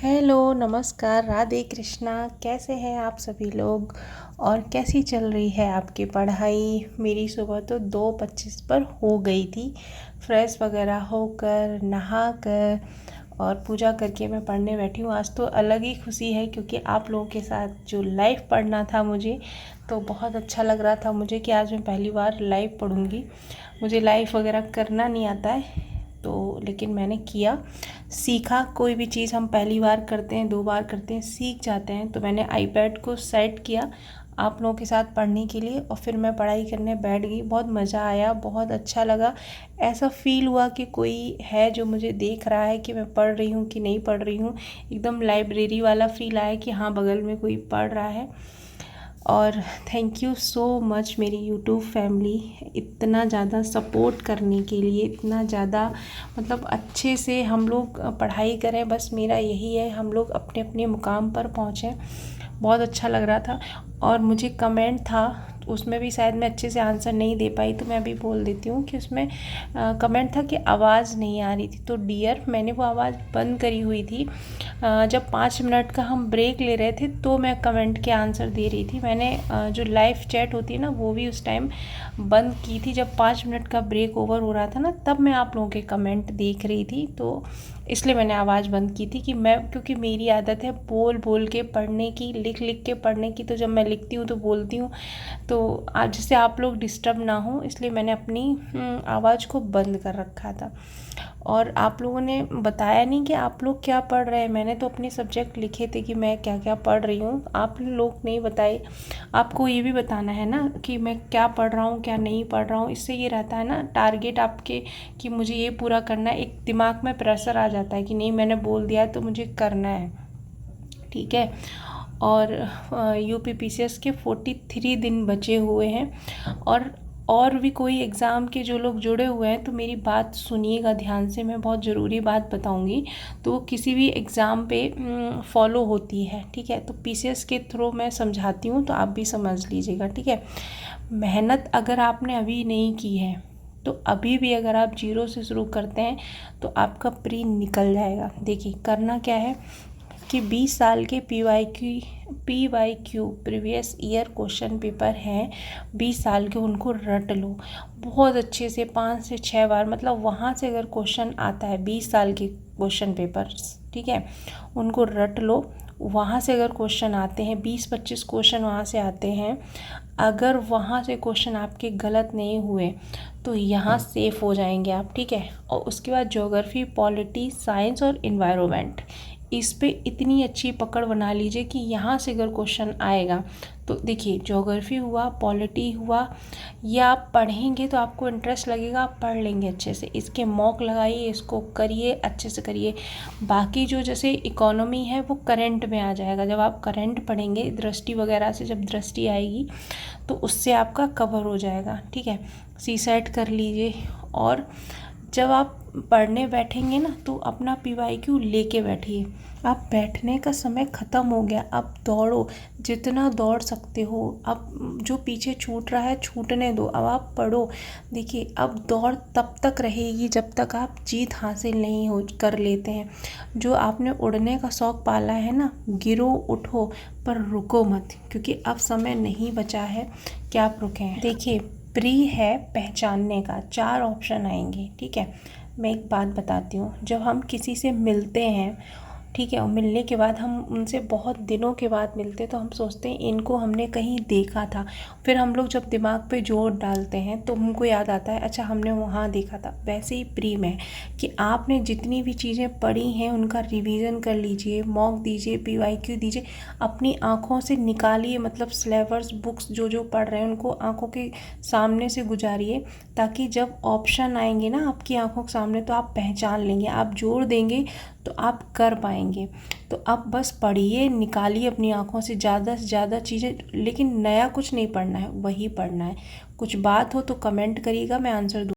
Hello, नमस्कार, राधे कृष्णा। कैसे हैं आप सभी लोग और कैसी चल रही है आपकी पढ़ाई। मेरी सुबह तो 2:25 पर हो गई थी। फ्रेश वगैरह होकर नहा कर और पूजा करके मैं पढ़ने बैठी हूँ। आज तो अलग ही खुशी है क्योंकि आप लोगों के साथ जो लाइव पढ़ना था मुझे, तो बहुत अच्छा लग रहा था मुझे कि आज मैं पहली बार लाइव पढ़ूँगी। मुझे लाइव वगैरह करना नहीं आता है तो, लेकिन मैंने किया, सीखा। कोई भी चीज़ हम पहली बार करते हैं, 2 बार करते हैं, सीख जाते हैं। तो मैंने आईपैड को सेट किया आप लोगों के साथ पढ़ने के लिए और फिर मैं पढ़ाई करने बैठ गई। बहुत मज़ा आया, बहुत अच्छा लगा। ऐसा फ़ील हुआ कि कोई है जो मुझे देख रहा है कि मैं पढ़ रही हूँ कि नहीं पढ़ रही हूँ। एकदम लाइब्रेरी वाला फ़ील आया कि हाँ, बगल में कोई पढ़ रहा है। और थैंक यू सो मच मेरी यूट्यूब फैमिली, इतना ज़्यादा सपोर्ट करने के लिए, इतना ज़्यादा मतलब अच्छे से हम लोग पढ़ाई करें, बस मेरा यही है, हम लोग अपने अपने मुकाम पर पहुँचें। बहुत अच्छा लग रहा था। और मुझे कमेंट था, उसमें भी शायद मैं अच्छे से आंसर नहीं दे पाई, तो मैं अभी बोल देती हूँ कि उसमें कमेंट था कि आवाज़ नहीं आ रही थी। तो डियर, मैंने वो आवाज़ बंद करी हुई थी। जब 5 मिनट का हम ब्रेक ले रहे थे तो मैं कमेंट के आंसर दे रही थी। मैंने जो लाइव चैट होती है ना, वो भी उस टाइम बंद की थी। जब 5 मिनट का ब्रेक ओवर हो रहा था ना, तब मैं आप लोगों के कमेंट देख रही थी। तो इसलिए मैंने आवाज़ बंद की थी कि मैं, क्योंकि मेरी आदत है बोल बोल के पढ़ने की, लिख लिख के पढ़ने की। तो जब मैं लिखती हूँ तो बोलती हूँ, तो आज जिससे आप लोग डिस्टर्ब ना हो, इसलिए मैंने अपनी आवाज़ को बंद कर रखा था। और आप लोगों ने बताया नहीं कि आप लोग क्या पढ़ रहे हैं। मैंने तो अपने सब्जेक्ट लिखे थे कि मैं क्या क्या पढ़ रही हूँ, आप लोग नहीं बताए। आपको ये भी बताना है ना कि मैं क्या पढ़ रहा हूँ, क्या नहीं पढ़ रहा हूँ। इससे ये रहता है ना टारगेट आपके कि मुझे ये पूरा करना है। एक दिमाग में प्रेशर आ जाता है कि नहीं, मैंने बोल दिया है तो मुझे करना है, ठीक है। और UPPCS के 43 दिन बचे हुए हैं। और भी कोई एग्ज़ाम के जो लोग जुड़े हुए हैं तो मेरी बात सुनिएगा ध्यान से, मैं बहुत ज़रूरी बात बताऊंगी। तो वो किसी भी एग्ज़ाम पे फॉलो होती है, ठीक है। तो PCS के थ्रू मैं समझाती हूँ, तो आप भी समझ लीजिएगा, ठीक है। मेहनत अगर आपने अभी नहीं की है तो अभी भी अगर आप 0 से शुरू करते हैं तो आपका प्री निकल जाएगा। देखिए करना क्या है कि 20 साल के PYQ previous year question paper हैं, 20 साल के, उनको रट लो बहुत अच्छे से 5 से 6 बार। मतलब वहाँ से अगर क्वेश्चन आता है 20 साल के क्वेश्चन पेपर्स, ठीक है, उनको रट लो। वहाँ से अगर क्वेश्चन आते हैं 20-25 क्वेश्चन वहाँ से आते हैं, अगर वहाँ से क्वेश्चन आपके गलत नहीं हुए तो यहाँ सेफ हो जाएंगे आप, ठीक है। और उसके बाद ज्योग्राफी, पॉलिटी, साइंस और इन्वायरमेंट, इस पे इतनी अच्छी पकड़ बना लीजिए कि यहाँ से अगर क्वेश्चन आएगा तो देखिए, ज्योग्राफी हुआ, पॉलिटी हुआ, या आप पढ़ेंगे तो आपको इंटरेस्ट लगेगा, आप पढ़ लेंगे अच्छे से। इसके मॉक लगाइए, इसको करिए, अच्छे से करिए। बाकी जो जैसे इकोनॉमी है वो करंट में आ जाएगा। जब आप करंट पढ़ेंगे, दृष्टि वगैरह से जब दृष्टि आएगी तो उससे आपका कवर हो जाएगा, ठीक है। CSET कर लीजिए। और जब आप पढ़ने बैठेंगे ना तो अपना PYQ लेके बैठिए। आप बैठने का समय ख़त्म हो गया, अब दौड़ो, जितना दौड़ सकते हो। अब जो पीछे छूट रहा है छूटने दो, अब आप पढ़ो। देखिए, अब दौड़ तब तक रहेगी जब तक आप जीत हासिल नहीं हो कर लेते हैं। जो आपने उड़ने का शौक़ पाला है ना, गिरो उठो पर रुको मत, क्योंकि अब समय नहीं बचा है कि आप रुकें। देखिए, प्री है पहचानने का, 4 ऑप्शन आएंगे, ठीक है। मैं एक बात बताती हूँ, जब हम किसी से मिलते हैं, ठीक है, और मिलने के बाद हम उनसे बहुत दिनों के बाद मिलते हैं तो हम सोचते हैं इनको हमने कहीं देखा था। फिर हम लोग जब दिमाग पे जोर डालते हैं तो हमको याद आता है, अच्छा हमने वहाँ देखा था। वैसे ही प्री में कि आपने जितनी भी चीज़ें पढ़ी हैं उनका रिवीजन कर लीजिए, मॉक दीजिए, PYQ दीजिए, अपनी आँखों से निकालिए। मतलब सिलेबस बुक्स जो जो पढ़ रहे हैं उनको आँखों के सामने से गुजारिए, ताकि जब ऑप्शन आएंगे ना आपकी आँखों के सामने तो आप पहचान लेंगे, आप जोर देंगे तो आप कर पाएंगे। तो अब बस पढ़िए, निकालिए अपनी आँखों से ज़्यादा चीज़ें, लेकिन नया कुछ नहीं पढ़ना है, वही पढ़ना है। कुछ बात हो तो कमेंट करिएगा, मैं आंसर दूँ।